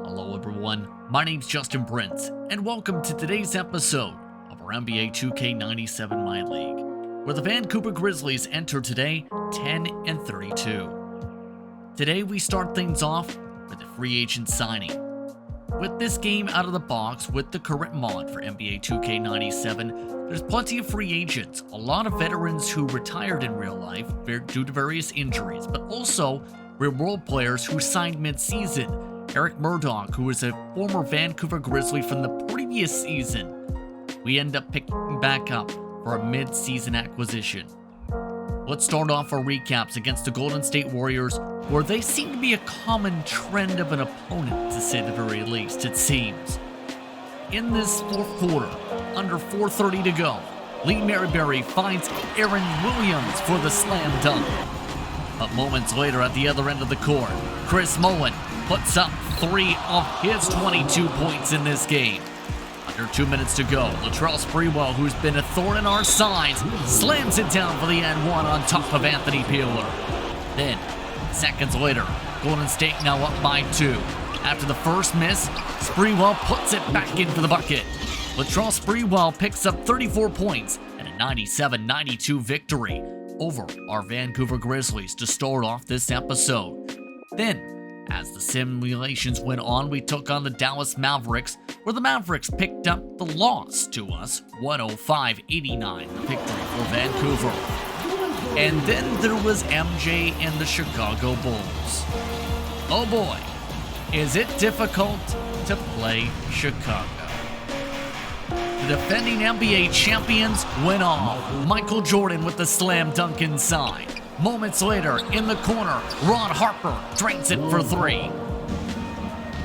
Hello everyone, my name's JustinPSports, and welcome to today's episode of our NBA 2K97 MyLeague, where the Vancouver Grizzlies enter today 10-32. Today we start things off with a free agent signing. With this game out of the box with the current mod for NBA 2K97, there's plenty of free agents, a lot of veterans who retired in real life due to various injuries, but also real-world players who signed mid-season. Eric Murdoch, who was a former Vancouver Grizzly from the previous season, we end up picking back up for a mid-season acquisition. Let's start off our recaps against the Golden State Warriors, where they seem to be a common trend of an opponent, to say the very least, it seems. In this fourth quarter, under 4:30 to go, Lee Marbury finds Aaron Williams for the slam dunk. But moments later at the other end of the court, Chris Mullin puts up 3 of his 22 points in this game. Under 2 minutes to go, Latrell Sprewell, who's been a thorn in our sides, slams it down for the and one on top of Anthony Peeler. Then, seconds later, Golden State now up by 2. After the first miss, Sprewell puts it back into the bucket. Latrell Sprewell picks up 34 points and a 97-92 victory over our Vancouver Grizzlies to start off this episode. Then, as the simulations went on, we took on the Dallas Mavericks, where the Mavericks picked up the loss to us, 105-89, the victory for Vancouver. And then there was MJ and the Chicago Bulls. Oh boy, is it difficult to play Chicago. The defending NBA champions went off. Michael Jordan with the slam dunk inside. Moments later, in the corner, Ron Harper drains it for 3.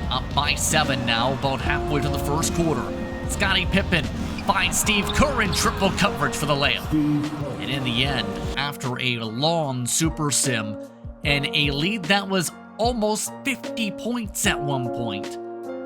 Up by 7 now, about halfway to the first quarter. Scottie Pippen finds Steve Kerr in triple coverage for the layup. And in the end, after a long super sim and a lead that was almost 50 points at one point,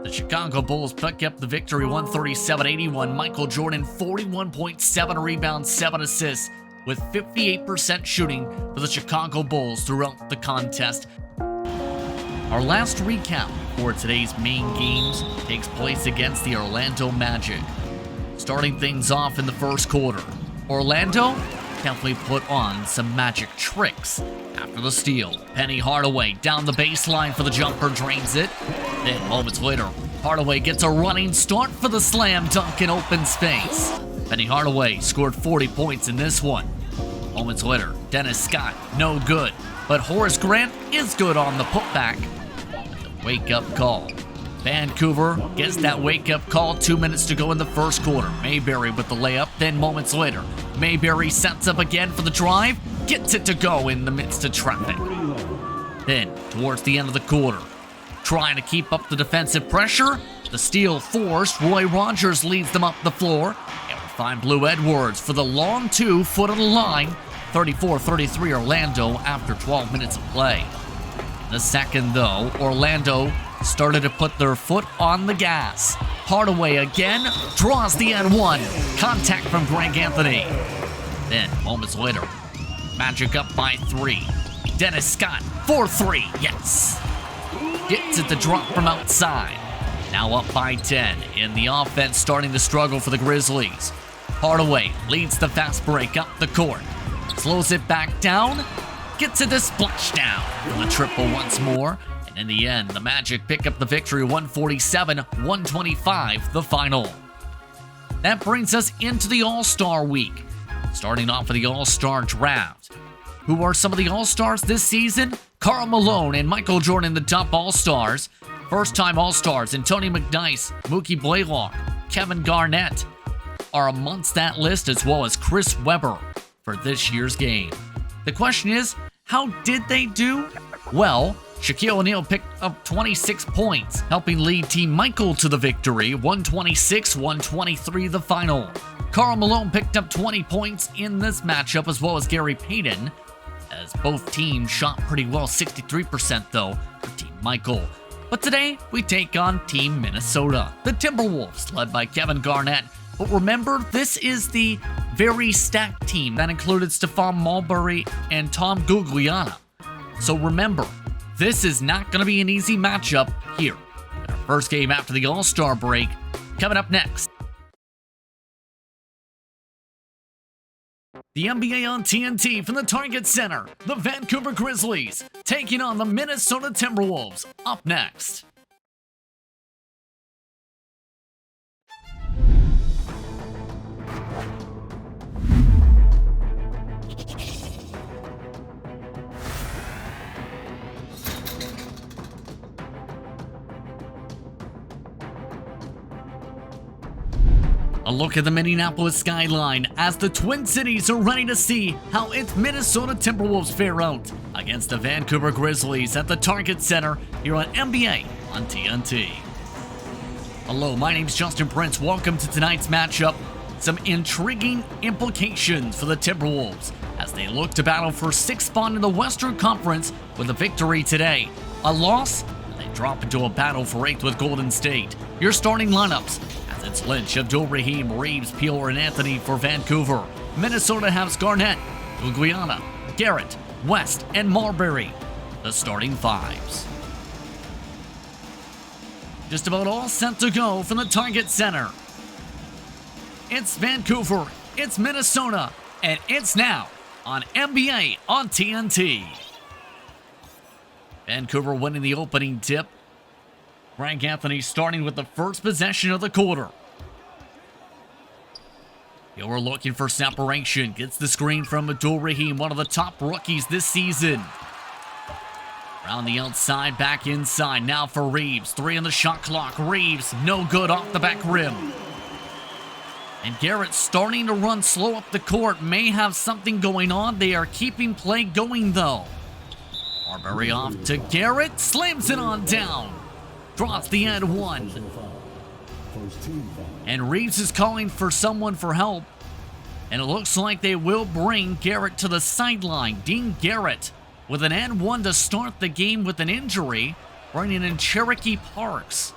the Chicago Bulls pick up the victory 137-81. Michael Jordan, 41.7 rebounds, 7 assists, with 58% shooting for the Chicago Bulls throughout the contest. Our last recap for today's main games takes place against the Orlando Magic. Starting things off in the first quarter, Orlando definitely put on some magic tricks. After the steal, Penny Hardaway down the baseline for the jumper, drains it. Then moments later, Hardaway gets a running start for the slam dunk in open space. Penny Hardaway scored 40 points in this one. Moments later, Dennis Scott, no good, but Horace Grant is good on the putback. The wake-up call. Vancouver gets that wake-up call 2 minutes to go in the first quarter. Mayberry with the layup, then moments later, Mayberry sets up again for the drive, gets it to go in the midst of traffic. Then, towards the end of the quarter, trying to keep up the defensive pressure, the steal forced, Roy Rogers leads them up the floor, and we find Blue Edwards for the long 2 foot on the line, 34-33 Orlando after 12 minutes of play. In the second, though, Orlando started to put their foot on the gas. Hardaway again draws the N1. Contact from Greg Anthony. Then, moments later, Magic up by 3. Dennis Scott, 4-3, yes. Gets it to drop from outside. Now up by 10. In the offense, starting to struggle for the Grizzlies. Hardaway leads the fast break up the court. Slows it back down. Gets it to splash down for the triple once more. And in the end, the Magic pick up the victory 147-125, the final. That brings us into the All-Star Week. Starting off with the All-Star Draft. Who are some of the All-Stars this season? Karl Malone and Michael Jordan, the top All-Stars. First-time All-Stars, Anthony McNice, Mookie Blaylock, Kevin Garnett are amongst that list, as well as Chris Webber for this year's game. The question is, how did they do? Well, Shaquille O'Neal picked up 26 points, helping lead Team Michael to the victory, 126-123 the final. Karl Malone picked up 20 points in this matchup, as well as Gary Payton, as both teams shot pretty well, 63% though for Team Michael. But today, we take on Team Minnesota, the Timberwolves, led by Kevin Garnett. But remember, this is the very stacked team that included Stephon Marbury and Tom Gugliotta. So remember, this is not going to be an easy matchup here in our First game after the All-Star break, coming up next. The NBA on TNT from the Target Center, the Vancouver Grizzlies taking on the Minnesota Timberwolves, up next. A look at the Minneapolis skyline as the Twin Cities are ready to see how its Minnesota Timberwolves fare out against the Vancouver Grizzlies at the Target Center here on NBA on TNT. Hello, my name's Justin Prince. Welcome to tonight's matchup. Some intriguing implications for the Timberwolves as they look to battle for 6th spot in the Western Conference with a victory today. A loss, and they drop into a battle for 8th with Golden State. Your starting lineups. It's Lynch, Abdul-Rahim, Reeves, Peeler, and Anthony for Vancouver. Minnesota has Garnett, Gugliana, Garrett, West, and Marbury, the starting fives. Just about all set to go from the Target Center. It's Vancouver, it's Minnesota, and it's now on NBA on TNT. Vancouver winning the opening tip. Frank Anthony starting with the first possession of the quarter. Here we're looking for separation. Gets the screen from Abdul-Rahim, one of the top rookies this season. Around the outside, back inside. Now for Reeves. 3 on the shot clock. Reeves, no good off the back rim. And Garrett starting to run slow up the court. May have something going on. They are keeping play going, though. Marbury off to Garrett. Slams it on down. Drops the end one. And Reeves is calling for someone for help. And it looks like they will bring Garrett to the sideline. Dean Garrett with an and one to start the game with an injury, bringing in Cherokee Parks.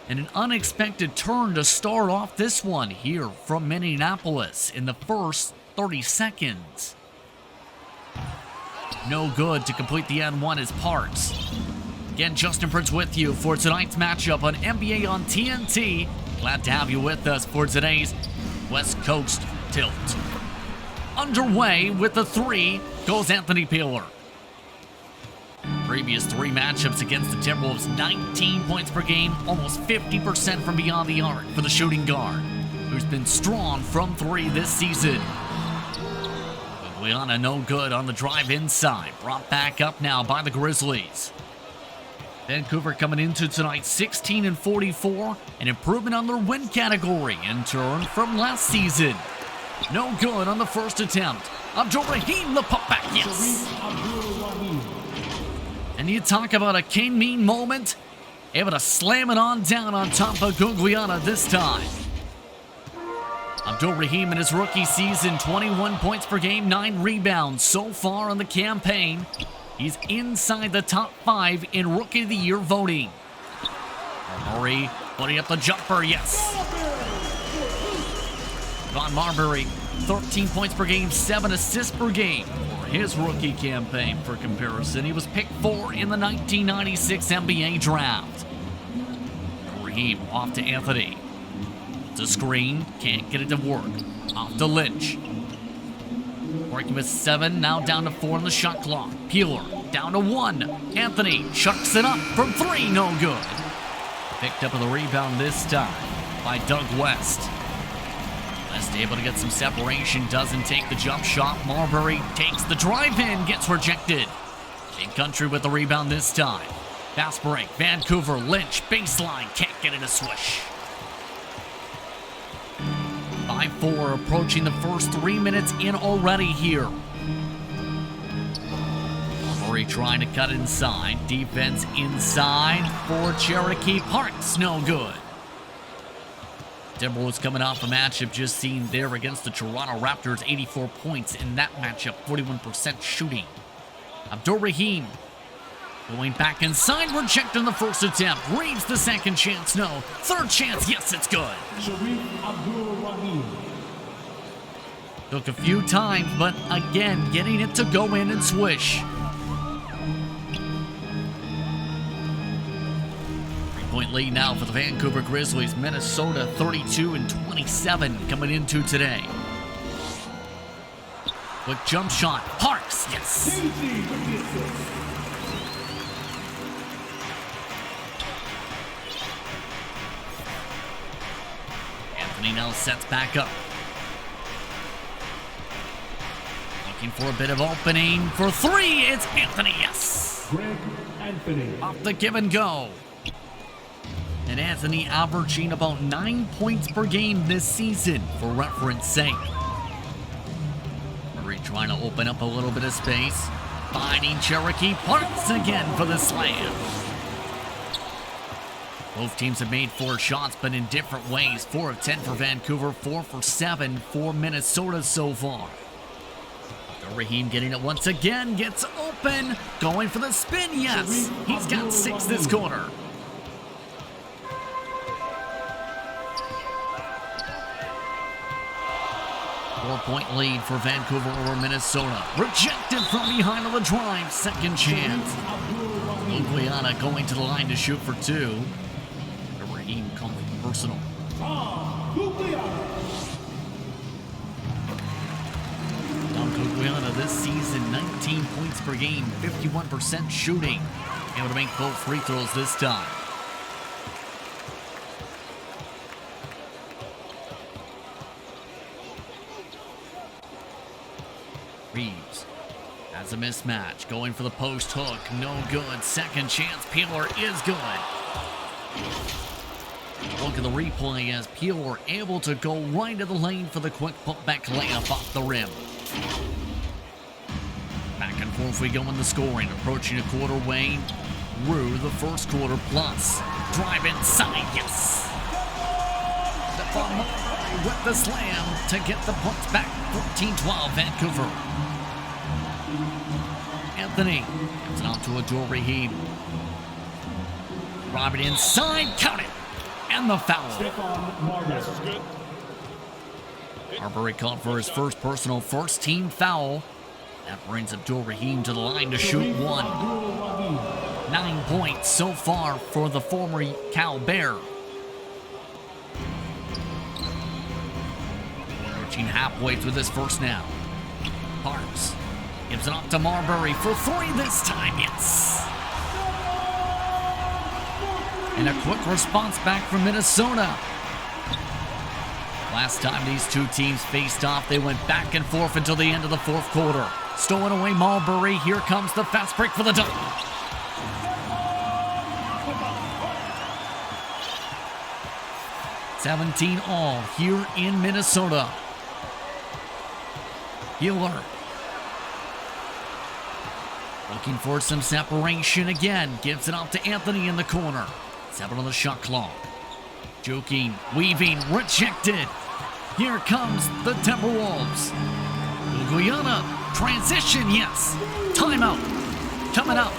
And an unexpected turn to start off this one here from Minneapolis in the first 30 seconds. No good to complete the N1 is Parks. Again, Justin Prince with you for tonight's matchup on NBA on TNT. Glad to have you with us for today's West Coast Tilt. Underway with the 3 goes Anthony Peeler. Previous 3 matchups against the Timberwolves, 19 points per game, almost 50% from beyond the arc for the shooting guard, who's been strong from 3 this season. Gugliana no good on the drive inside. Brought back up now by the Grizzlies. Vancouver coming into tonight 16-44, an improvement on their win category in turn from last season. No good on the first attempt. Abdul-Rahim the putback, yes. And you talk about a Kane Mean moment, able to slam it on down on top of Gugliana this time. Abdul-Rahim in his rookie season, 21 points per game, 9 rebounds so far on the campaign. He's inside the top 5 in Rookie of the Year voting. Murray putting up the jumper, yes. Von Marbury, 13 points per game, 7 assists per game for his rookie campaign. For comparison, he was picked 4 in the 1996 NBA draft. Raheem off to Anthony. It's a screen, can't get it to work. Off to Lynch. Working with 7, now down to 4 on the shot clock. Peeler down to 1. Anthony chucks it up from 3, no good. Picked up on the rebound this time by Doug West. West able to get some separation, doesn't take the jump shot. Marbury takes the drive in, gets rejected. Big Country with the rebound this time. Fast break, Vancouver, Lynch, baseline, can't get it a swish. 5-4, approaching the first 3 minutes in already here. Murray trying to cut inside. Defense inside for Cherokee Parks. No good. Timberwolves coming off a matchup just seen there against the Toronto Raptors. 84 points in that matchup. 41% shooting. Abdul-Rahim going back inside. Rejecting the first attempt. Reeves the second chance. No. Third chance. Yes, it's good. Took a few times, but again, getting it to go in and swish. 3-point lead now for the Vancouver Grizzlies. Minnesota 32-27 coming into today. Quick jump shot. Parks, yes. Anthony now sets back up. Looking for a bit of opening for three. It's Anthony, yes. Greg Anthony. Off the give and go. And Anthony averaging about 9 points per game this season, for reference sake. Murray trying to open up a little bit of space. Finding Cherokee Parks again for the slam. Both teams have made 4 shots, but in different ways. 4 of 10 for Vancouver, 4 for 7 for Minnesota so far. Raheem getting it once again, gets open, going for the spin, yes. He's got 6 this quarter. Four-point lead for Vancouver over Minnesota. Rejected from behind on the drive, second chance. Lugliana going to the line to shoot for 2. Raheem comes personal. Lugliana this season, 19 points per game, 51% shooting. Able to make both free throws this time. Reeves has a mismatch, going for the post hook, no good. Second chance, Peeler is good. Look at the replay as Peeler able to go right to the lane for the quick putback layup off the rim. Back and forth we go in the scoring, approaching a quarter way through the first quarter plus. Drive inside, yes. With the slam to get the points back. 14-12 Vancouver. Anthony gives it out to Adore Raheem. Robert inside, count it. And the foul. This is good. Marbury called for his first personal first-team foul. That brings Abdul Rahim to the line to shoot 1. 9 points so far for the former Cal Bear. Reaching halfway through this first now. Parks gives it off to Marbury for 3 this time, yes. And a quick response back from Minnesota. Last time these two teams faced off, they went back and forth until the end of the fourth quarter. Stolen away Marbury. Here comes the fast break for the dunk. $17 all here in Minnesota. Healer looking for some separation again. Gives it out to Anthony in the corner. 7 on the shot clock. Joking, weaving, rejected. Here comes the Timberwolves. Guyana, transition, yes. Timeout. Coming up.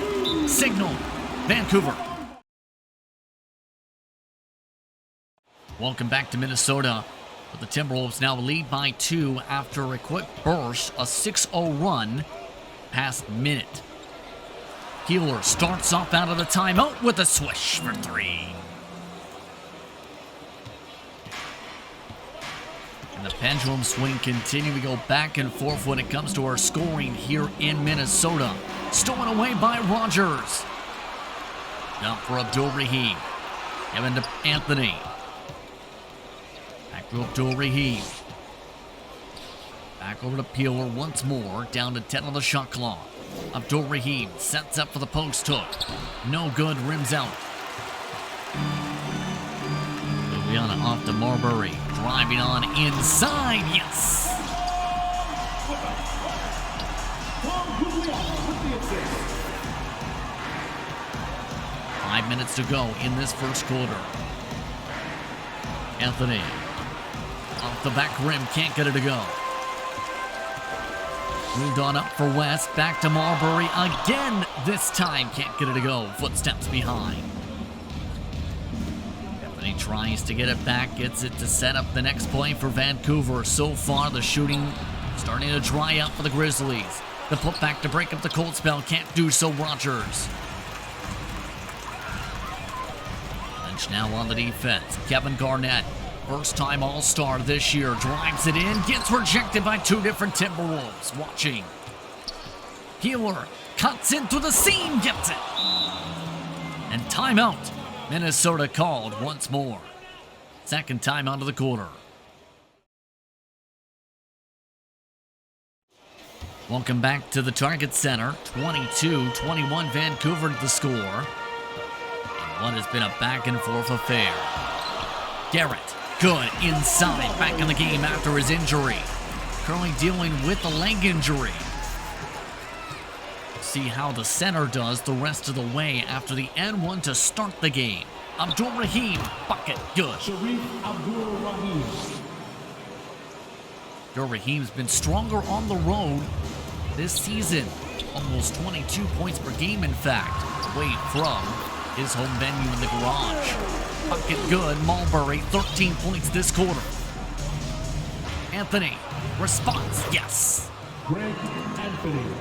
Signal. Vancouver. Welcome back to Minnesota. But the Timberwolves now lead by 2 after a quick burst, a 6-0 run past minute. Healer starts off out of the timeout with a swish for 3. And the pendulum swing continue. We go back and forth when it comes to our scoring here in Minnesota. Stolen away by Rogers. Down for Abdul Rahim. Given to Anthony. Back to Abdul Rahim. Back over to Peeler once more. Down to 10 on the shot clock. Abdul Rahim sets up for the post hook. No good, rims out. Liliana off to Marbury. Driving on inside, yes. 5 minutes to go in this first quarter. Anthony off the back rim, can't get it to go. Moved on up for West, back to Marbury again. This time can't get it to go. Footsteps behind. Anthony tries to get it back, gets it to set up the next play for Vancouver. So far, the shooting starting to dry up for the Grizzlies. The putback to break up the cold spell, can't do so. Rogers. Bench now on the defense. Kevin Garnett, first-time All-Star this year, drives it in, gets rejected by two different Timberwolves. Watching. Peeler cuts in through the seam, gets it. And timeout. Minnesota called once more. Second timeout of the quarter. Welcome back to the Target Center. 22-21 Vancouver the score. And what has been a back-and-forth affair. Garrett, good inside, back in the game after his injury. Currently dealing with the leg injury. See how the center does the rest of the way after the N1 to start the game. Abdul-Rahim, bucket, good. Abdul-Rahim's been stronger on the road this season. Almost 22 points per game, in fact, away from his home venue in the Garage. Bucket good, Mulberry, 13 points this quarter. Anthony, response, yes. Greg Anthony.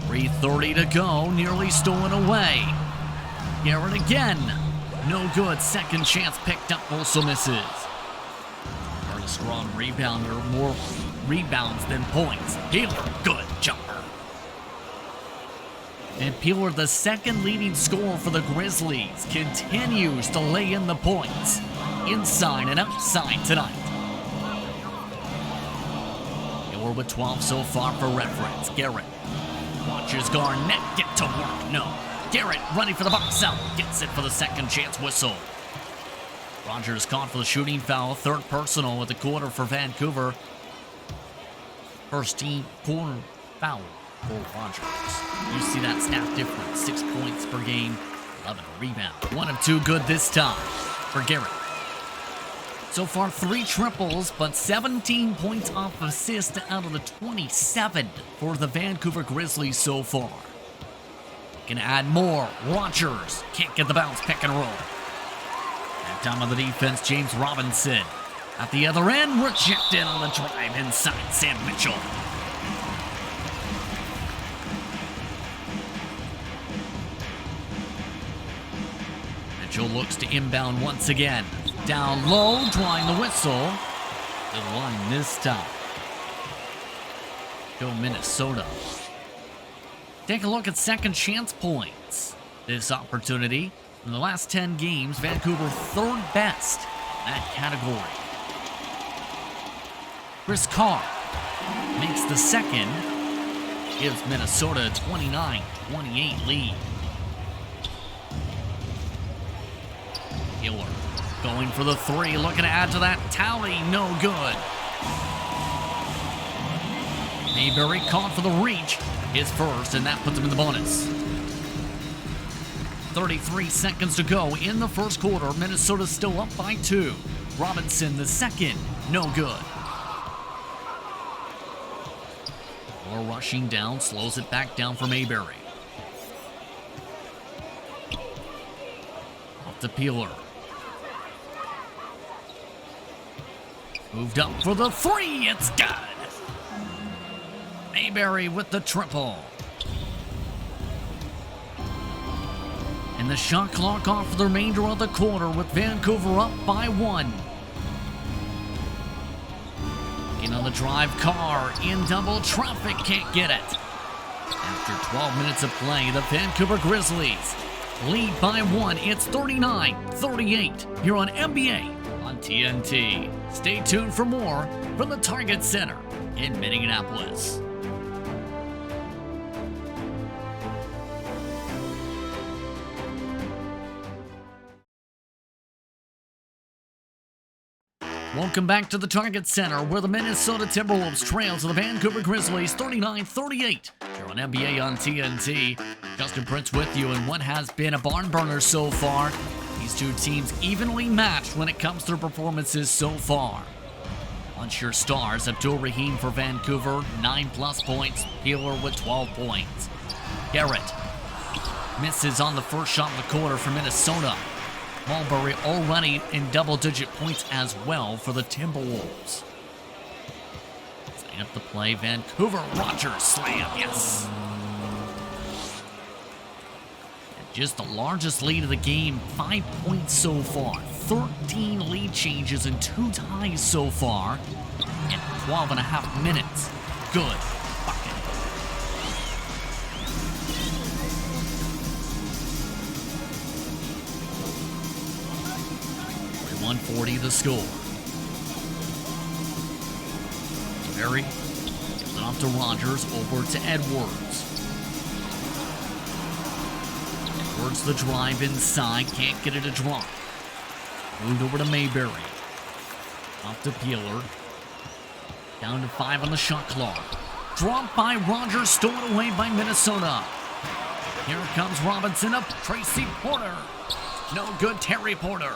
3:30 to go, nearly stolen away. Garrett again, no good, second chance picked up, also misses. Are a strong rebounder, more rebounds than points. Peeler, good jumper. And Peeler, the second leading scorer for the Grizzlies, continues to lay in the points, inside and outside tonight. Peeler with 12 so far for reference. Garrett watches Garnett get to work. No. Garrett running for the box out. Gets it for the second chance whistle. Rogers caught for the shooting foul. Third personal at the quarter for Vancouver. First team corner foul for Rogers. You see that stat difference. 6 points per game. 11 rebounds. 1 of 2 good this time for Garrett. So far 3 triples, but 17 points off assist out of the 27 for the Vancouver Grizzlies so far. Can add more. Rogers can't get the bounce, pick and roll. Back down on the defense, James Robinson. At the other end, rejected on the drive inside Sam Mitchell. Mitchell looks to inbound once again. Down low, drawing the whistle. The line this time. Go Minnesota. Take a look at second chance points. This opportunity, in the last 10 games, Vancouver third best in that category. Chris Carr makes the second, gives Minnesota a 29-28 lead. Hiller going for the 3, looking to add to that tally, no good. Mayberry caught for the reach, his first, and that puts him in the bonus. 33 seconds to go in the first quarter. Minnesota's still up by 2. Robinson the second, no good. Or rushing down, slows it back down for Mayberry. Off to Peeler. Moved up for the 3, it's good. Mayberry with the triple. And the shot clock off for the remainder of the quarter with Vancouver up by 1. In on the drive, Carr in double traffic, can't get it. After 12 minutes of play, the Vancouver Grizzlies lead by 1. It's 39-38 here on NBA on TNT. Stay tuned for more from the Target Center in Minneapolis. Welcome back to the Target Center, where the Minnesota Timberwolves trail to the Vancouver Grizzlies 39-38 here on NBA on TNT. Justin Prince with you in what has been a barn burner so far. These two teams evenly matched when it comes to their performances so far. Lunch your stars, Abdul-Rahim for Vancouver, 9+ points. Peeler with 12 points. Garrett misses on the first shot in the quarter for Minnesota. Mulberry already in double-digit points as well for the Timberwolves. Setting up the play, Vancouver, Rogers slam, yes. Just the largest lead of the game, 5 points so far. 13 lead changes and 2 ties so far. In 12.5 minutes. Good. Bucket. 140 the score. Berry gives it off to Rogers, over to Edwards. Edwards the drive inside, can't get it to drop. Moved over to Mayberry. Off to Peeler. Down to 5 on the shot clock. Dropped by Rogers, stolen away by Minnesota. Here comes Robinson up, Tracy Porter. No good, Terry Porter.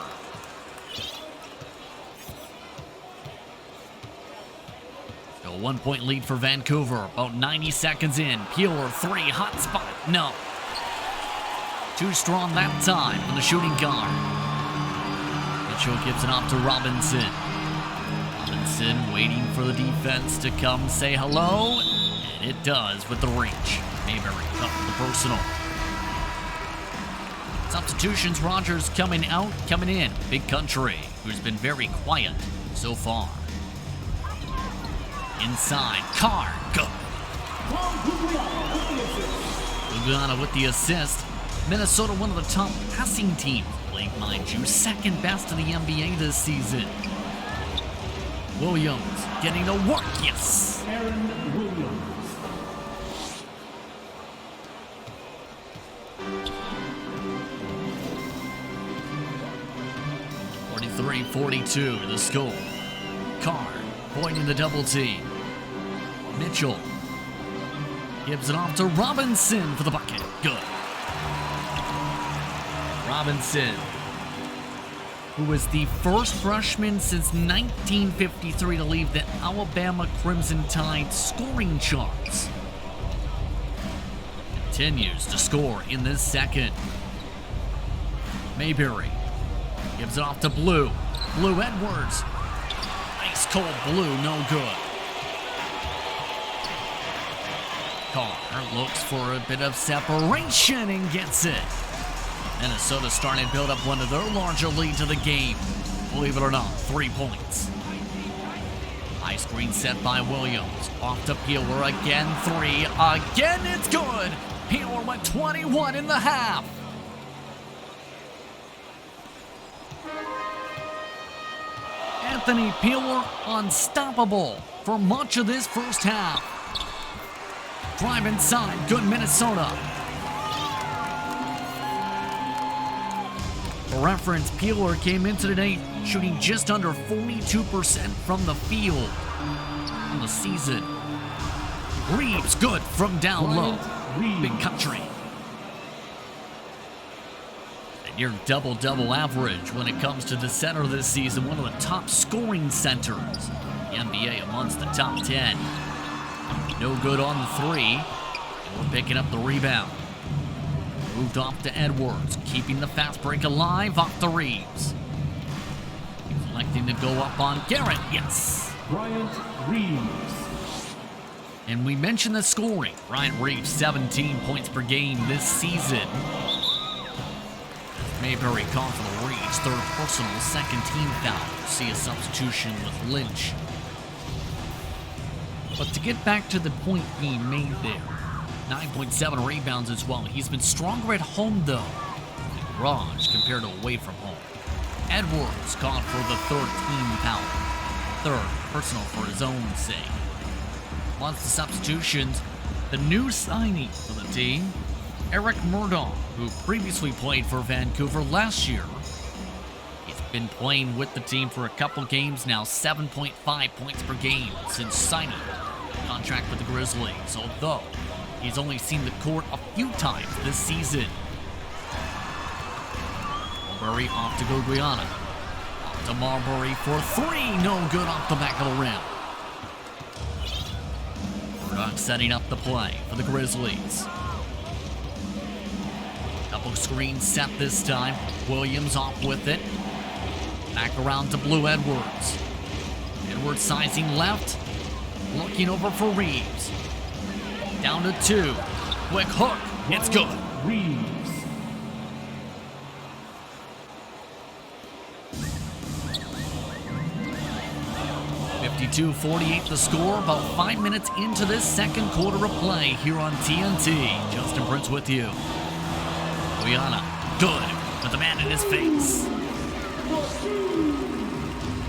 Still a 1-point lead for Vancouver. About 90 seconds in. Peeler, 3, hot spot. No. Too strong that time from the shooting guard. Mitchell gives it off to Robinson. Robinson waiting for the defense to come say hello. And it does with the reach. Mayberry up with the personal. Substitutions, Rogers coming out, coming in. Big Country, who's been very quiet so far. Inside, Carr, go. Gugliana with the assist. Minnesota, one of the top passing teams, league, mind you, second best in the NBA this season. Williams getting to work, yes. Aaron Williams. 43-42 the score. Carr pointing the double team. Mitchell gives it off to Robinson for the bucket. Good. Robinson, who was the first freshman since 1953 to leave the Alabama Crimson Tide scoring charts, continues to score in this second. Mayberry gives it off to Blue. Blue Edwards. Ice cold Blue, no good. Carr looks for a bit of separation and gets it. Minnesota starting to build up one of their larger leads of the game. Believe it or not, 3 points. High screen set by Williams. Off to Peeler again, 3. Again, it's good. Peeler went 21 in the half. Anthony Peeler unstoppable for much of this first half. Drive inside, good Minnesota. For reference, Peeler came into today shooting just under 42% from the field in the season. Reeves, good from down low. Big Country. A near double-double average when it comes to the center this season. One of the top scoring centers. The NBA amongst the top 10. No good on the 3. And we're picking up the rebound. Moved off to Edwards, keeping the fast break alive off to Reeves. Electing to go up on Garrett, yes. Bryant Reeves. And we mentioned the scoring. Bryant Reeves, 17 points per game this season. Mayberry called for the Reeves, 3rd personal, 2nd team foul. See a substitution with Lynch. But to get back to the point being made there, 9.7 rebounds as well. He's been stronger at home, though, in the garage compared to away from home. Edwards called for the 3rd team foul. 3rd personal for his own sake. Once the substitutions, the new signing for the team, Eric Murdoch, who previously played for Vancouver last year. He's been playing with the team for a couple games now, 7.5 points per game since signing a contract with the Grizzlies, although he's only seen the court a few times this season. Marbury off to Gugliana. Off to Marbury for 3. No good off the back of the rim. Murdoch setting up the play for the Grizzlies. Double screen set this time. Williams off with it. Back around to Blue Edwards. Edwards sizing left. Looking over for Reeves. Down to 2. Quick hook. It's good. Reeves. 52-48 the score, about 5 minutes into this second quarter of play here on TNT. Justin Prince with you. Guyana, good, with the man in his face.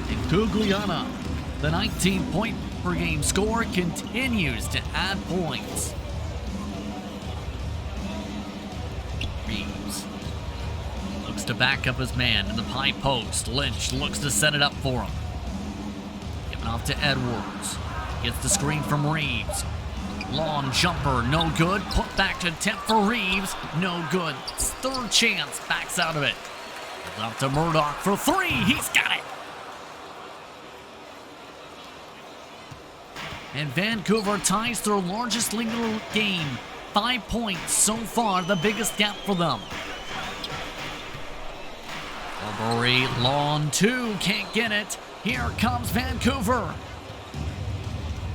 And Guyana, the 19-point per game score, continues to add points. Reeves looks to back up his man in the high post. Lynch looks to set it up for him. Giving off to Edwards. Gets the screen from Reeves. Long jumper, no good. Put back to attempt for Reeves, no good. Third chance, backs out of it. Gives off to Murdoch for three, he's got it. And Vancouver ties their largest lead of the game. 5 points so far, the biggest gap for them. Marbury, long two, can't get it. Here comes Vancouver.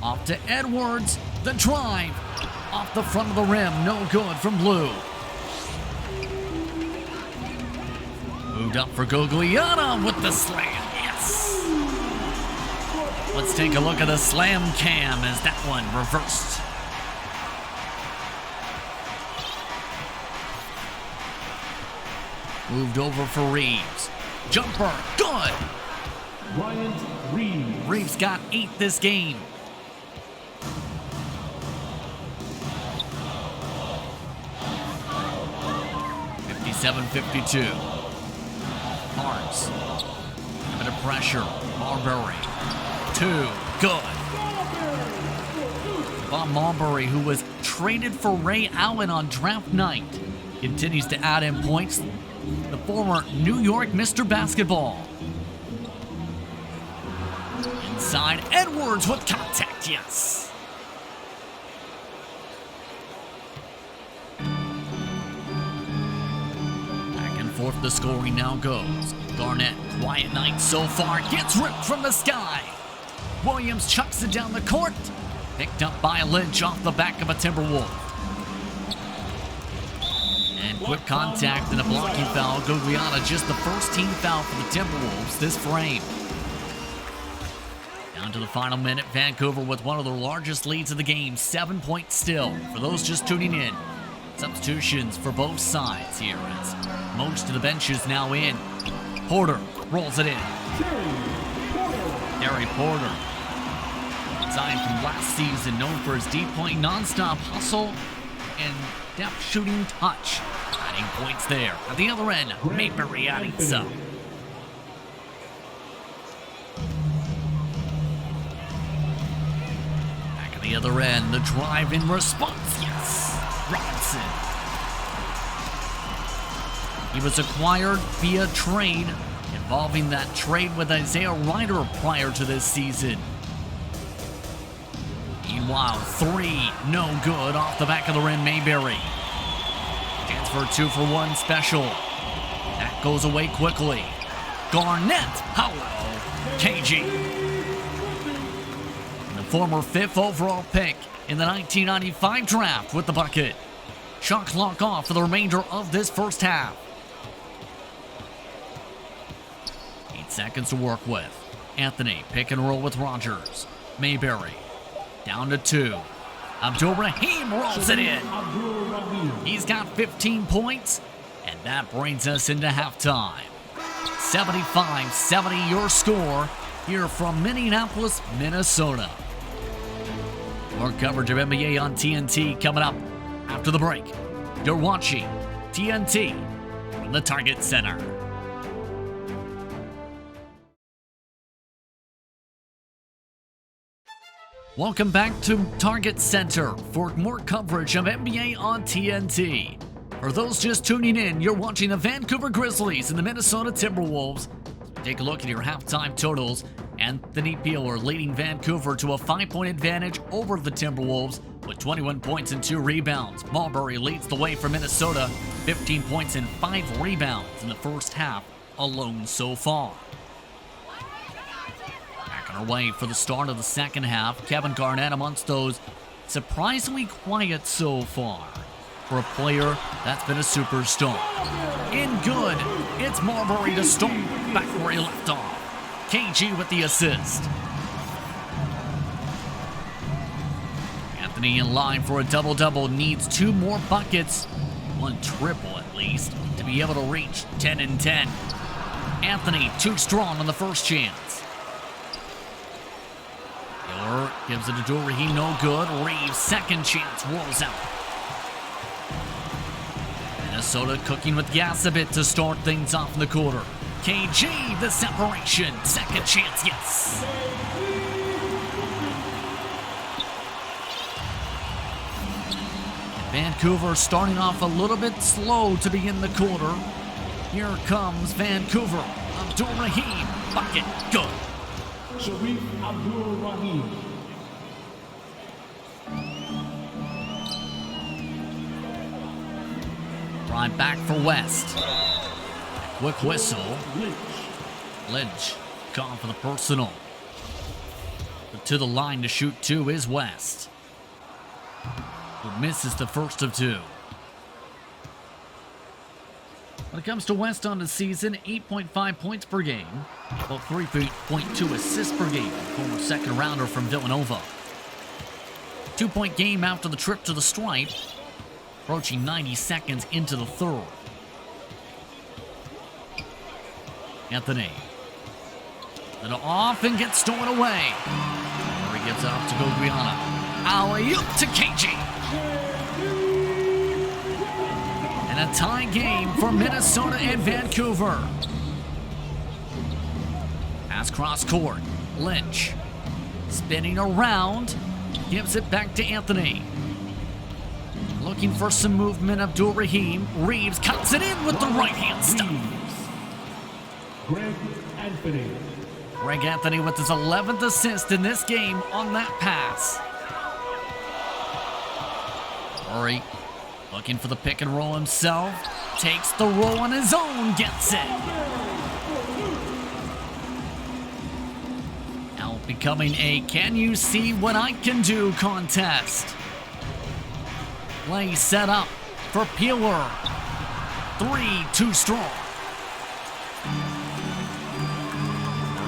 Off to Edwards, the drive. Off the front of the rim, no good from Blue. Moved up for Guyana with the slam, yes. Let's take a look at the slam cam as that one reversed. Moved over for Reeves. Jumper, good. Reeves. Reeves got 8 this game. .52. Harms. A bit of pressure. Marbury. 2. Good. Bob Marbury, who was traded for Ray Allen on draft night, continues to add in points. The former New York Mr. Basketball. Inside, Edwards with contact, yes. Back and forth the scoring now goes. Garnett, quiet night so far, gets ripped from the sky. Williams chucks it down the court. Picked up by Lynch off the back of a Timberwolf. And quick contact and a blocking foul. Guyana, just the first team foul for the Timberwolves this frame. Down to the final minute, Vancouver with one of the largest leads of the game, 7 points still. For those just tuning in, substitutions for both sides here as most of the bench is now in. Porter rolls it in. Gary Porter, signed from last season, known for his deep point, non-stop hustle, and depth shooting touch. Adding points there. At the other end, Mayberry adding some. Back at the other end, the drive in response, yes. Robinson. He was acquired via trade, involving that trade with Isaiah Ryder prior to this season. Meanwhile, 3, no good, off the back of the rim, Mayberry. Chance for a 2-for-1 special. That goes away quickly. Garnett, hello, KG. And the former 5th overall pick in the 1995 draft with the bucket. Shot clock off for the remainder of this first half. 8 seconds to work with. Anthony, pick and roll with Rogers. Mayberry. Down to 2. Abdul-Rahim rolls it in. He's got 15 points, and that brings us into halftime. 75-70 your score here from Minneapolis, Minnesota. More coverage of NBA on TNT coming up after the break. You're watching TNT from the Target Center. Welcome back to Target Center for more coverage of NBA on TNT. For those just tuning in, you're watching the Vancouver Grizzlies and the Minnesota Timberwolves. Take a look at your halftime totals. Anthony Peeler leading Vancouver to a 5-point advantage over the Timberwolves with 21 points and 2 rebounds. Marbury leads the way for Minnesota, 15 points and 5 rebounds in the first half alone so far. Our way for the start of the second half. Kevin Garnett amongst those surprisingly quiet so far for a player that's been a superstar. In good, it's Marbury to start back where he left off. KG with the assist. Anthony in line for a double-double, needs 2 more buckets, 1 triple at least, to be able to reach 10 and 10. Anthony too strong on the first chance. Miller gives it to Dorahim, no good. Reeves, second chance, rolls out. Minnesota cooking with gas a bit to start things off in the quarter. KG, the separation, second chance, yes. Vancouver starting off a little bit slow to begin the quarter. Here comes Vancouver. Abdul-Rahim, bucket, good. Sharif Abdul-Rahim. Right back for West. Quick whistle. Lynch gone for the personal. But to the line to shoot 2 is West, who misses the first of 2. When it comes to West on the season, 8.5 points per game, about 3.2 assists per game, former second rounder from Villanova. 2-point game after the trip to the stripe, approaching 90 seconds into the third. Anthony. Then off and gets stolen away. Murray gives it up to Goguiana. Alley-oop to KG. And a tie game for Minnesota and Vancouver. Pass cross court. Lynch spinning around. Gives it back to Anthony. Looking for some movement. Abdul-Rahim. Reeves cuts it in with the right hand stuff. Greg Anthony. Greg Anthony with his 11th assist in this game on that pass. Murray looking for the pick and roll himself. Takes the roll on his own, gets it. Now becoming a can you see what I can do contest. Play set up for Peeler. 3, too strong.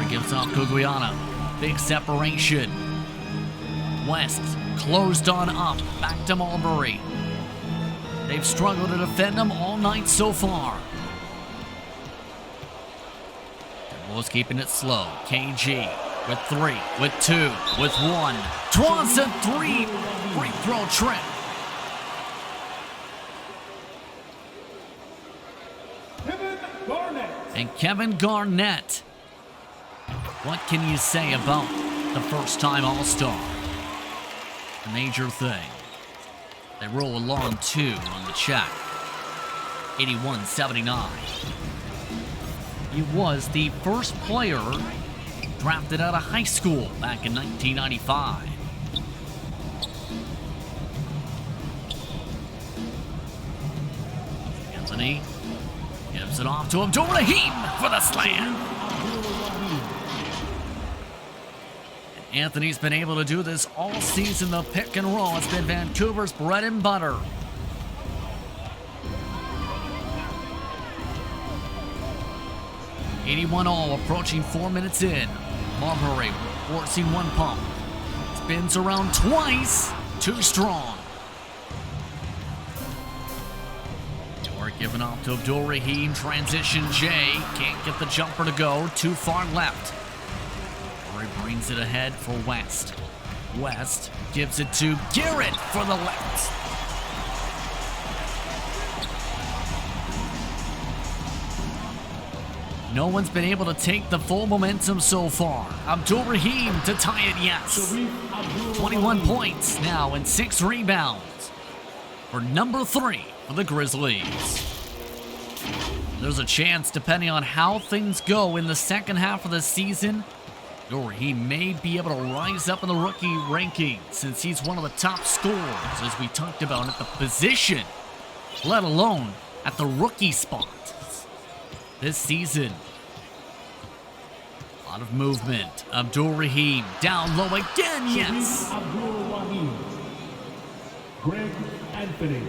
Gives off Goguiana. Big separation. West closed on up. Back to Marbury. They've struggled to defend him all night so far. Timberwolves keeping it slow. KG with 3, with 2, with 1. Draws a 3. Free throw trip. Kevin Garnett. And Kevin Garnett. What can you say about the first-time All-Star? A major thing. They roll along 2 on the check. 81-79. He was the first player drafted out of high school back in 1995. Anthony gives it off to Abdul-Rahim for the slam. Anthony's been able to do this all season. The pick and roll has been Vancouver's bread and butter. $81-all, approaching 4 minutes in. Marbury forcing 1 pump. Spins around twice. Too strong. Dort giving off to Abdul-Rahim. Transition J. Can't get the jumper to go. Too far left. Brings it ahead for West. West gives it to Garrett for the left. No one's been able to take the full momentum so far. Abdul-Rahim to tie it, yes. 21 points now and 6 rebounds for number 3 for the Grizzlies. There's a chance, depending on how things go in the second half of the season, or he may be able to rise up in the rookie ranking since he's one of the top scorers, as we talked about, at the position, let alone at the rookie spot this season. A lot of movement. Abdul-Rahim down low again, yes. Abdul-Rahim. Greg Anthony.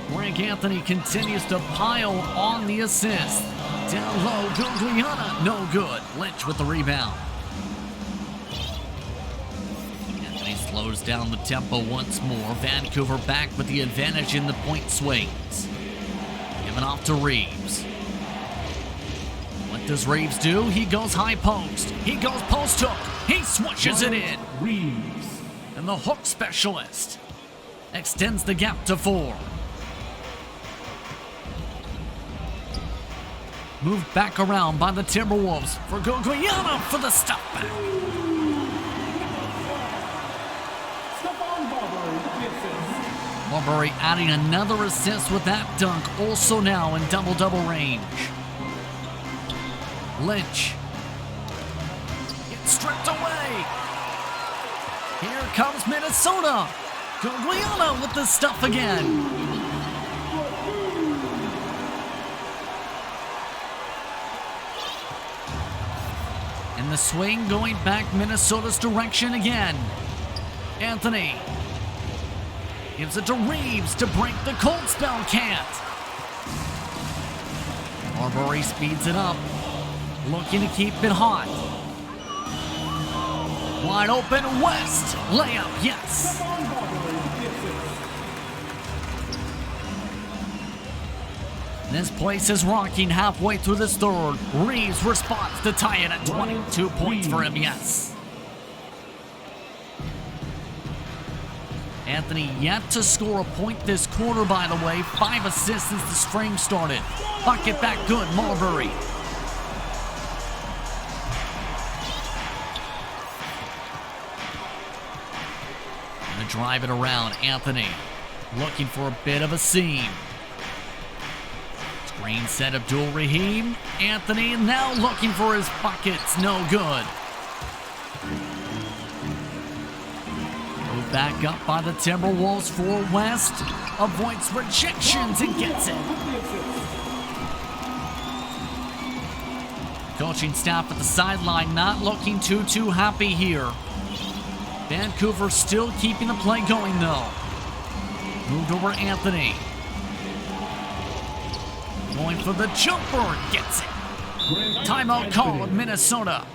Greg Anthony continues to pile on the assist. Down low, Goguiana, no good. Lynch with the rebound. Anthony slow slows down the tempo once more. Vancouver back with the advantage in the point swings. Given off to Reeves. What does Reeves do? He goes high post. He goes post hook. He swishes it in. Reeves. And the hook specialist extends the gap to 4. Moved back around by the Timberwolves for Guglielmo for the stop back. Marbury adding another assist with that dunk, also now in double-double range. Lynch gets stripped away. Here comes Minnesota. Guglielmo with the stuff again. And the swing going back Minnesota's direction again. Anthony gives it to Reeves to break the cold spell. Can't. Marbury speeds it up, looking to keep it hot. Wide open West. Layup, yes. This place is rocking halfway through this third. Reeves responds to tie it at 22 points for him, yes. Anthony yet to score a point this quarter, by the way. 5 assists since the string started. Bucket back good, Marbury. Gonna drive it around, Anthony. Looking for a bit of a seam. Screen set Abdul Rahim. Anthony now looking for his buckets, no good. Moved back up by the Timberwolves for West. Avoids rejections and gets it. Coaching staff at the sideline not looking too happy here. Vancouver still keeping the play going though. Moved over Anthony. Going for the jumper, gets it. Timeout call of Minnesota.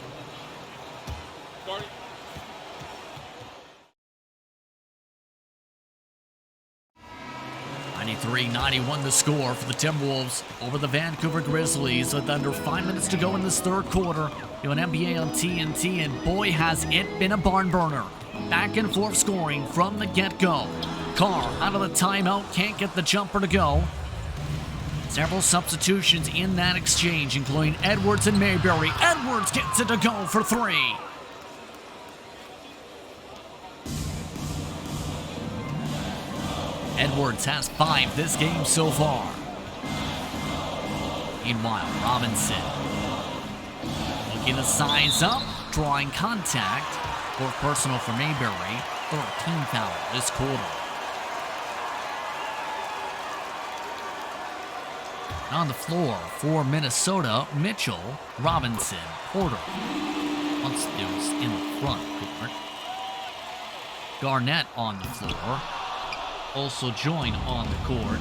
93-91 the score for the Timberwolves over the Vancouver Grizzlies with under 5 minutes to go in this third quarter. You have an NBA on TNT, and boy has it been a barn burner. Back and forth scoring from the get-go. Carr out of the timeout, can't get the jumper to go. Several substitutions in that exchange, including Edwards and Mayberry. Edwards gets it to go for 3. Edwards has 5 this game so far. Meanwhile, Robinson looking to size up, drawing contact. Fourth personal for Mayberry. 13th foul this quarter. On the floor for Minnesota, Mitchell, Robinson, Porter. Once deuce in the front court. Garnett on the floor. Also joined on the court.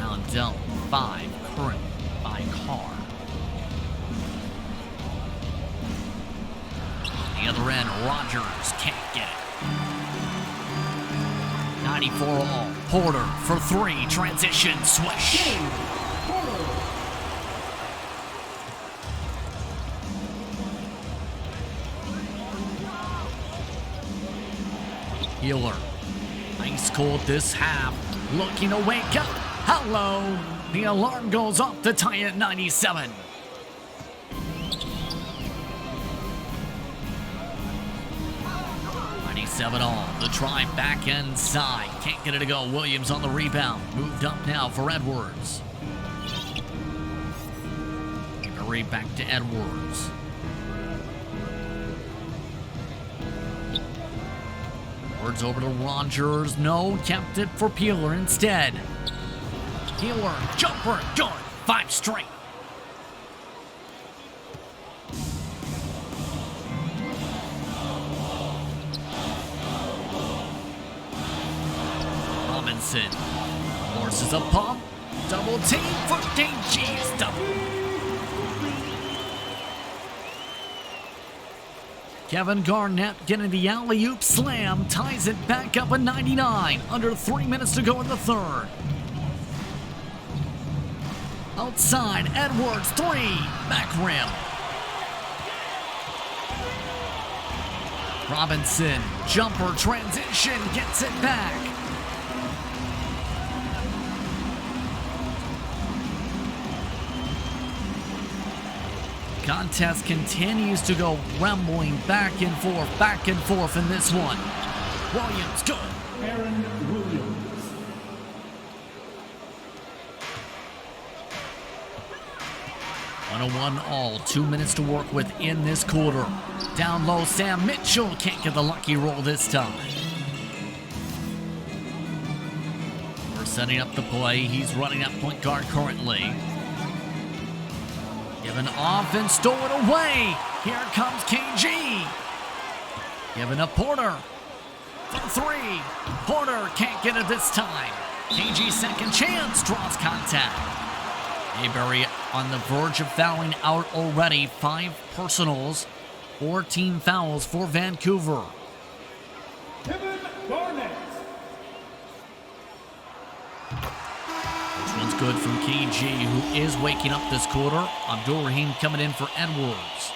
Allendale 5, currently by Carr. The other end, Rogers can't get it. 94 all. Porter for 3, transition, swish. Healer. Ice cold this half. Looking to wake up. Hello. The alarm goes off to tie at 97. All. The try back inside. Can't get it to go. Williams on the rebound. Moved up now for Edwards. Hurry back to Edwards. Edwards over to Rogers. No, kept it for Peeler instead. Peeler, jumper, good. 5 straight. Forces a pump. Double team for DG's double. Kevin Garnett getting the alley-oop slam, ties it back up at 99. Under 3 minutes to go in the third. Outside, Edwards, 3, back rim. Robinson, jumper, transition, gets it back. Contest continues to go rumbling back and forth in this one. Williams, good. Aaron Williams. 101 all, 2 minutes to work with in this quarter. Down low, Sam Mitchell can't get the lucky roll this time. We're setting up the play. He's running at point guard currently. Given off and stole it away. Here comes KG. Given up Porter. For 3. Porter can't get it this time. KG second chance, draws contact. Mayberry on the verge of fouling out already. 5 personals, 4 team fouls for Vancouver. Kevin Garnett. This one's good from KG, who is waking up this quarter. Abdul-Rahim coming in for Edwards.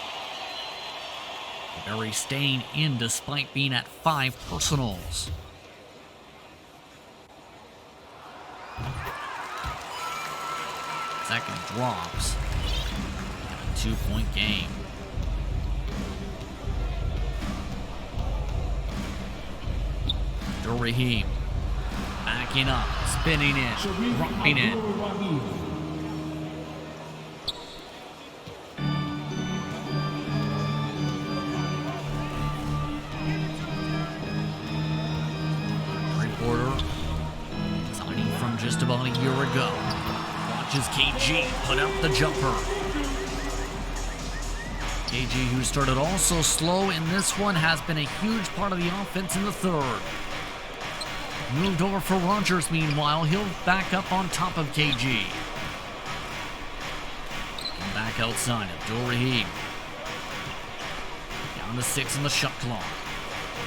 Mayberry staying in despite being at 5 personals. Second drops. 2-point game. Abdul-Rahim backing up, spinning in, dropping in. Reporter signing from just about a year ago. Watches KG put out the jumper. KG, who started also slow in this one, has been a huge part of the offense in the third. Moved over for Rogers, meanwhile. He'll back up on top of KG. And back outside, Abdul-Rahim. Down to 6 in the shot clock.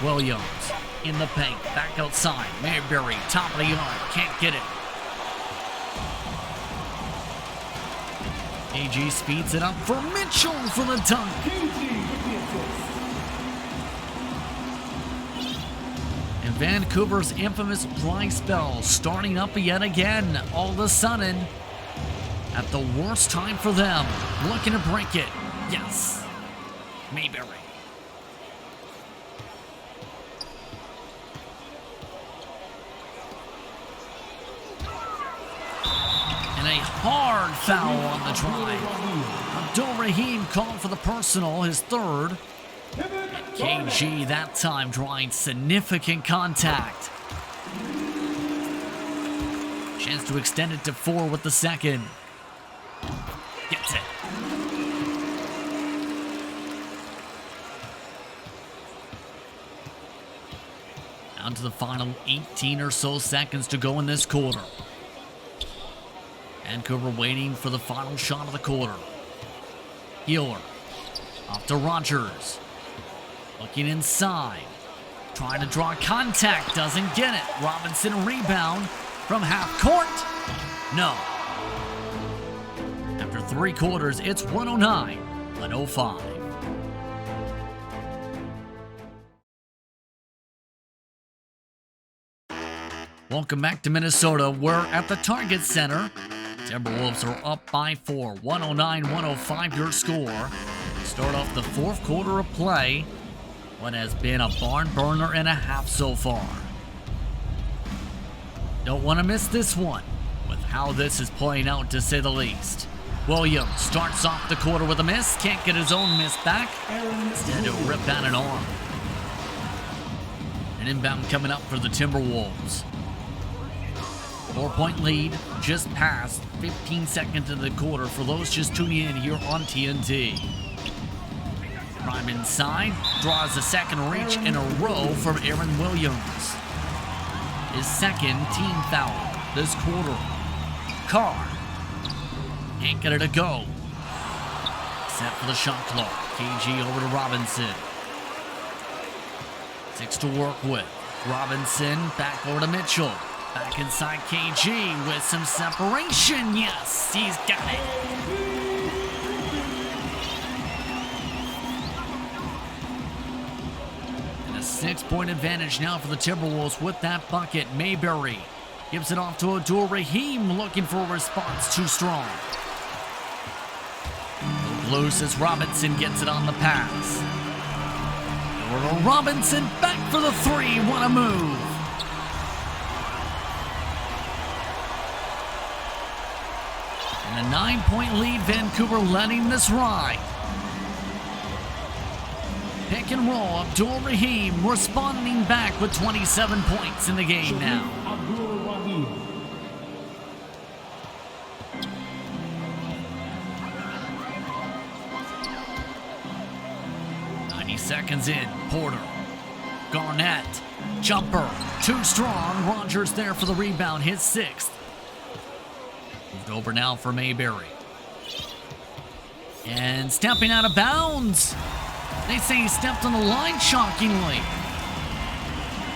Williams in the paint, back outside. Mayberry, top of the arc, can't get it. KG speeds it up for Mitchell for the dunk. And Vancouver's infamous dry spell starting up yet again. All of a sudden, at the worst time for them, looking to break it. Yes, Mayberry. And a hard foul on the drive. Abdul-Rahim called for the personal, his third. And KG that time drawing significant contact. Chance to extend it to 4 with the second. Gets it. Down to the final 18 or so seconds to go in this quarter. Vancouver waiting for the final shot of the quarter. Healer. Off to Rogers. Looking inside. Trying to draw contact. Doesn't get it. Robinson rebound from half court. No. After 3 quarters, it's 109-105. Welcome back to Minnesota. We're at the Target Center. Timberwolves are up by 4, 109-105 your score. Start off the 4th quarter of play. What has been a barn burner and a half so far. Don't want to miss this one with how this is playing out, to say the least. Williams starts off the quarter with a miss. Can't get his own miss back. Instead, he'll rip down an arm. An inbound coming up for the Timberwolves. 4-point lead, just past 15 seconds into the quarter for those just tuning in here on TNT. Prime inside, draws a second reach in a row from Aaron Williams. His second team foul this quarter. Carr can't get it to go. Set for the shot clock. KG over to Robinson. 6 to work with. Robinson back over to Mitchell. Back inside KG with some separation. Yes, he's got it. And a 6-point advantage now for the Timberwolves with that bucket. Mayberry gives it off to Abdul Rahim, looking for a response too strong. Loose as Robinson gets it on the pass. Robinson back for the 3. What a move. And a 9-point lead, Vancouver letting this ride. Pick and roll, Abdul Rahim responding back with 27 points in the game now. 90 seconds in, Porter. Garnett, jumper, too strong. Rogers there for the rebound, his 6th. Moved over now for Mayberry. And stepping out of bounds. They say he stepped on the line shockingly.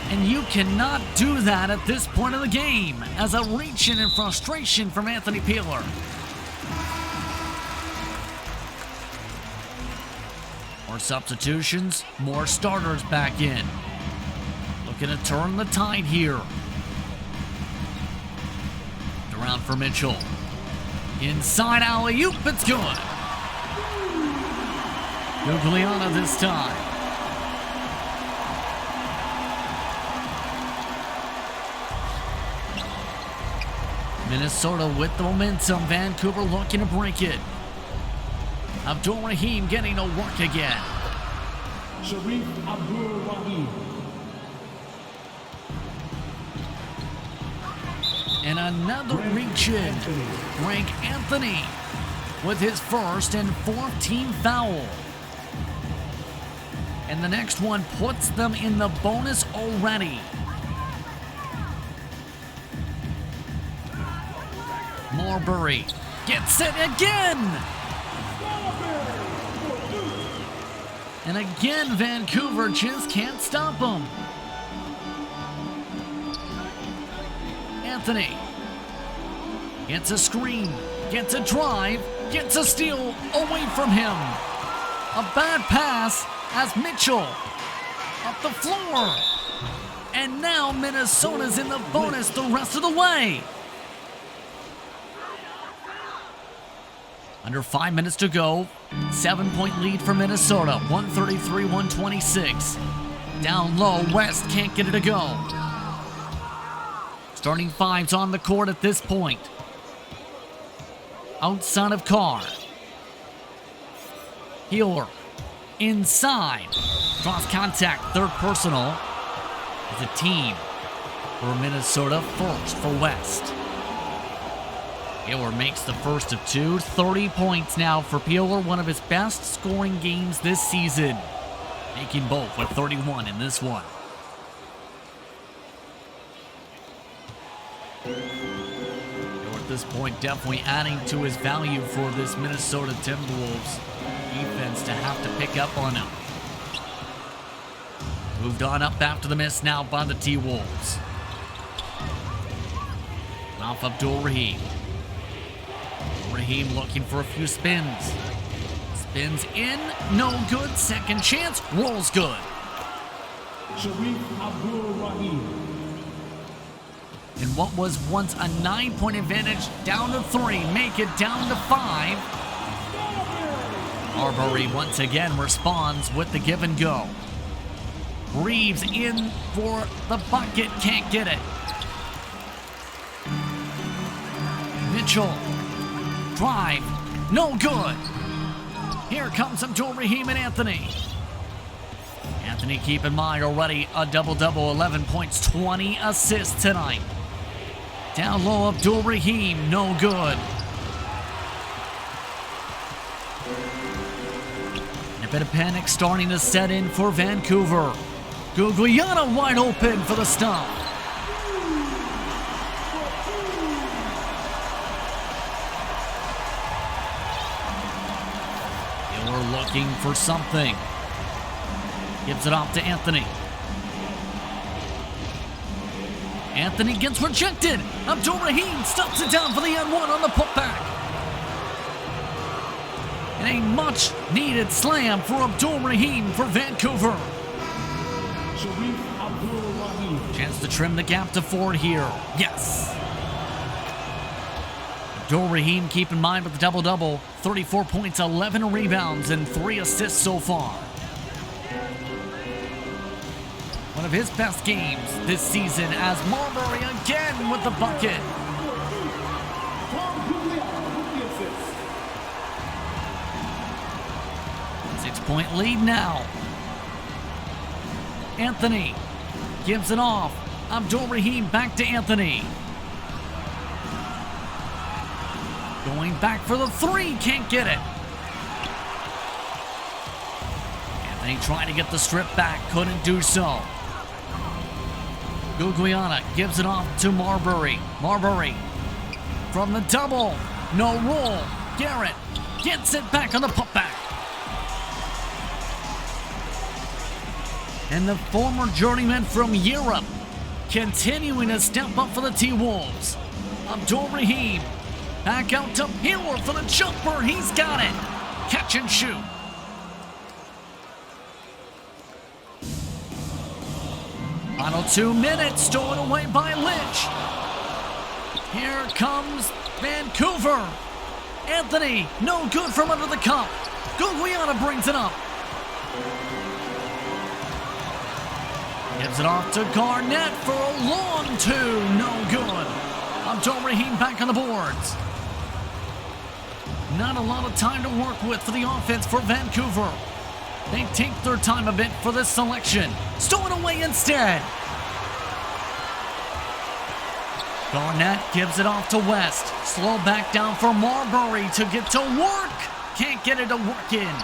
And you cannot do that at this point of the game, as a reach-in and frustration from Anthony Peeler. More substitutions, more starters back in. Looking to turn the tide here. Around for Mitchell. Inside alley-oop, it's good. Guglielmo this time. Minnesota with the momentum. Vancouver looking to break it. Abdul Rahim getting to work again. Sharif Abdul Rahim. And another reach-in. Greg Anthony with his 1st and 4th team foul. And the next one puts them in the bonus already. Marbury gets it again. And again, Vancouver just can't stop him. Anthony gets a screen, gets a drive, gets a steal away from him. A bad pass as Mitchell up the floor. And now Minnesota's in the bonus the rest of the way. Under 5 minutes to go. 7-point lead for Minnesota. 133-126. Down low, West can't get it to go. Starting 5's on the court at this point. Outside of Carr. Healer. Inside. Cross contact, 3rd personal. As a team for Minnesota, 1st for West. Peeler makes the 1st of 2. 30 points now for Peeler, one of his best scoring games this season. Making both with 31 in this one. Peeler at this point definitely adding to his value for this Minnesota Timberwolves defense to have to pick up on him. Moved on up after the miss now by the T-Wolves. Off Abdul Rahim. Rahim looking for a few spins. Spins in, no good. 2nd chance, rolls good. Sharif Abdul Rahim. And what was once a 9-point advantage down to 3, make it down to 5. Marbury once again responds with the give and go. Reeves in for the bucket, can't get it. Mitchell. Drive, no good. Here comes Abdul Rahim and Anthony. Anthony, keep in mind, already a double-double, 11 points, 20 assists tonight. Down low, Abdul Rahim, no good. And a bit of panic starting to set in for Vancouver. Guglielmo wide open for the stop. Looking for something. Gives it off to Anthony. Anthony gets rejected. Abdul-Rahim stops it down for the N1 on the putback. And a much-needed slam for Abdul-Rahim for Vancouver. Chance to trim the gap to 4 here. Yes. Abdul-Rahim, keep in mind with the double-double, 34 points, 11 rebounds, and 3 assists so far. One of his best games this season as Marbury again with the bucket. 6-point lead now. Anthony gives it off. Abdul-Rahim back to Anthony. Going back for the 3, can't get it. Anthony trying to get the strip back, couldn't do so. Gugliana gives it off to Marbury. Marbury from the double. No roll. Garrett gets it back on the putback. And the former journeyman from Europe continuing to step up for the T-Wolves. Abdul-Rahim back out to Peeler for the jumper. He's got it. Catch and shoot. Final 2 minutes, stolen away by Lynch. Here comes Vancouver. Anthony, no good from under the cup. Gugliana brings it up. Gives it off to Garnett for a long 2, no good. Abdul-Rahim back on the boards. Not a lot of time to work with for the offense for Vancouver. They take their time a bit for this selection. Stolen away instead. Garnett gives it off to West. Slow back down for Marbury to get to work. Can't get it to work in.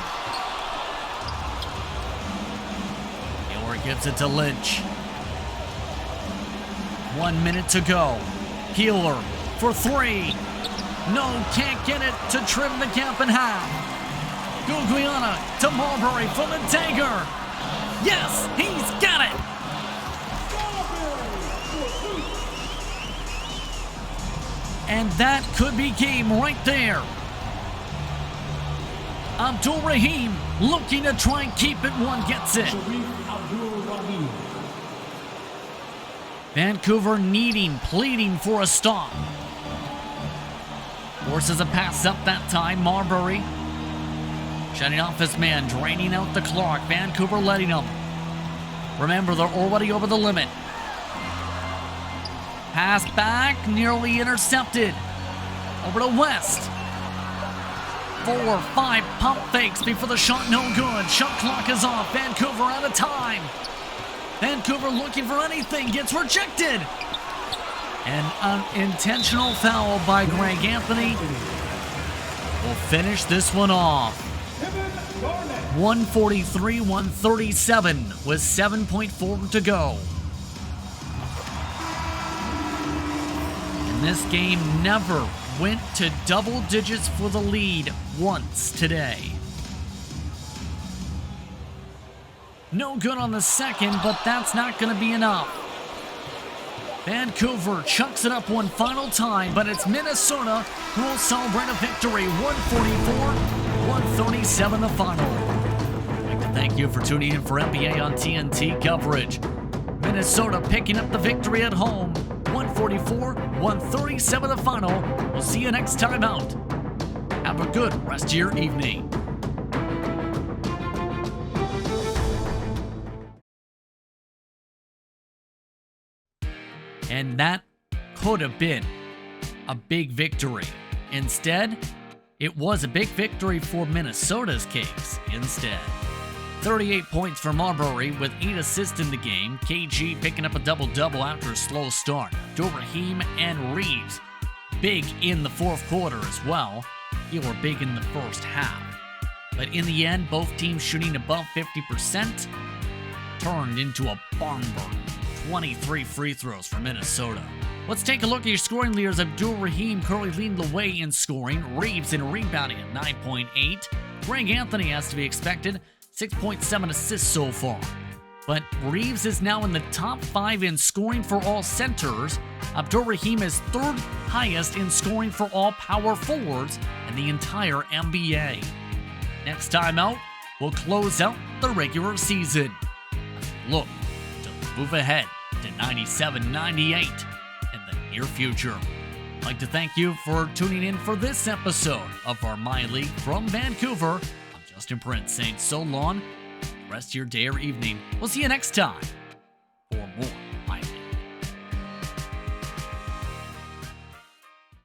Taylor gives it to Lynch. 1 minute to go. Peeler for 3. No, can't get it to trim the gap in half. Gugliana to Marbury for the dagger. Yes, he's got it. And that could be game right there. Abdul-Rahim looking to try and keep it. One gets it. Vancouver pleading for a stop. Forces a pass up that time. Marbury shutting off his man, draining out the clock. Vancouver letting him. Remember, they're already over the limit. Pass back, nearly intercepted. Over to West. 4 or 5 pump fakes before the shot, no good. Shot clock is off. Vancouver out of time. Vancouver looking for anything, gets rejected. An unintentional foul by Greg Anthony will finish this one off. 143-137 with 7.4 to go. And this game never went to double digits for the lead once today. No good on the second, but that's not going to be enough. Vancouver chucks it up one final time, but it's Minnesota who will celebrate a victory. 144-137 the final. I'd like to thank you for tuning in for NBA on TNT coverage. Minnesota picking up the victory at home. 144-137 the final. We'll see you next time out. Have a good rest of your evening. And that could have been a big victory. Instead, it was a big victory for Minnesota's case instead. 38 points for Marbury with 8 assists in the game. KG picking up a double-double after a slow start. Abdul-Rahim and Reeves big in the fourth quarter as well. They were big in the first half. But in the end, both teams shooting above 50% turned into a barn burner. 23 free throws for Minnesota. Let's take a look at your scoring leaders. Abdul-Rahim currently leading the way in scoring. Reeves in rebounding at 9.8. Greg Anthony has to be expected. 6.7 assists so far. but Reeves is now in the top 5 in scoring for all centers. Abdur-Rahim is 3rd highest in scoring for all power forwards in the entire NBA. Next time out, we'll close out the regular season. Look to move ahead to 97-98 in the near future. I'd like to thank you for tuning in for this episode of our MyLeague from Vancouver. I'm Justin Prince saying so long. The rest of your day or evening. We'll see you next time